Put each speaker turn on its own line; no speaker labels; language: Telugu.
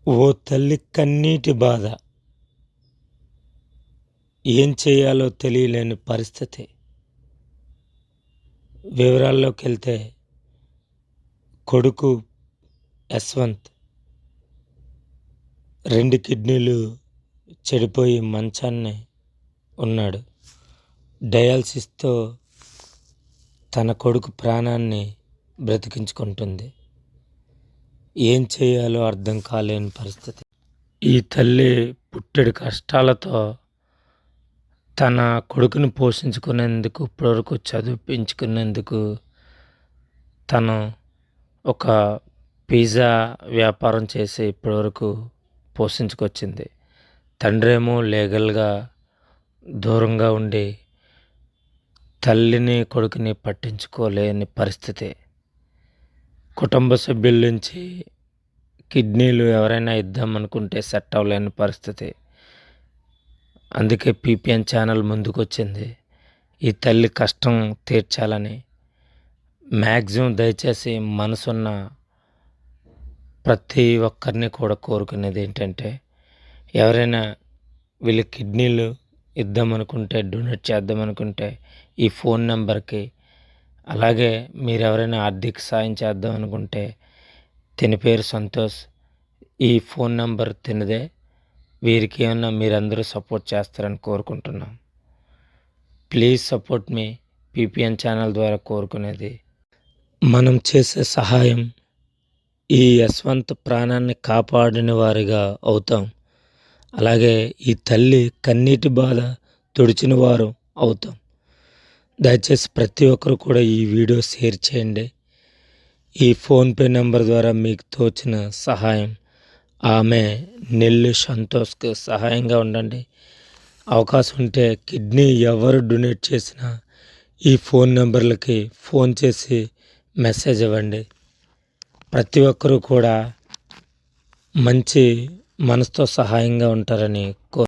ఓ తల్లి కన్నీటి బాధ. ఏం చేయాలో తెలియలేని పరిస్థితి. వివరాల్లోకెళ్తే కొడుకు యశ్వంత్ 2 కిడ్నీలు చెడిపోయి మంచాన్ని ఉన్నాడు. డయాలసిస్తో తన కొడుకు ప్రాణాన్ని బ్రతికించుకుంటుంది. ఏం చేయాలో అర్థం కాలేని పరిస్థితి. ఈ తల్లి పుట్టెడు కష్టాలతో తన కొడుకుని పోషించుకునేందుకు, ఇప్పటివరకు చదివించుకునేందుకు తను ఒక పిజ్జా వ్యాపారం చేసి ఇప్పటివరకు పోషించుకొచ్చింది. తండ్రేమో లీగల్గా దూరంగా ఉండి తల్లిని కొడుకుని పట్టించుకోలేని పరిస్థితి. కుటుంబ సభ్యుల నుంచి కిడ్నీలు ఎవరైనా ఇద్దామనుకుంటే సెట్ అవ్వలేని పరిస్థితి. అందుకే పీపీఎన్ ఛానల్ ముందుకొచ్చింది. ఈ తల్లి కష్టం తీర్చాలని. మ్యాక్సిమం దయచేసి మనసున్న ప్రతి ఒక్కరిని కూడా కోరుకునేది ఏంటంటే, ఎవరైనా వీళ్ళ కిడ్నీలు ఇద్దామనుకుంటే, డొనేట్ చేద్దామనుకుంటే ఈ ఫోన్ నెంబర్కి, అలాగే మీరు ఎవరైనా ఆర్థిక సాయం చేద్దాం అనుకుంటే తిని పేరు సంతోష్, ఈ ఫోన్ నెంబర్ తినదే. వీరికి ఏమన్నా మీరందరూ సపోర్ట్ చేస్తారని కోరుకుంటున్నాం. Please support me. PPN channel ద్వారా కోరుకునేది, మనం చేసే సహాయం ఈ యశ్వంత్ ప్రాణాన్ని కాపాడిన వారిగా అవుతాం. అలాగే ఈ తల్లి కన్నీటి బాధ తుడిచిన వారు అవుతాం. దయచేసి ప్రతి ఒక్కరు కూడా ఈ వీడియో షేర్ చేయండి. ఈ ఫోన్పే నెంబర్ ద్వారా మీకు తోచిన సహాయం ఆమె నెల్లు సంతోష్కి సహాయంగా ఉండండి. అవకాశం ఉంటే కిడ్నీ ఎవరు డొనేట్ చేసినా ఈ ఫోన్ నెంబర్లకి ఫోన్ చేసి మెసేజ్ ఇవ్వండి. ప్రతి ఒక్కరూ కూడా మంచి మనసుతో సహాయంగా ఉంటారని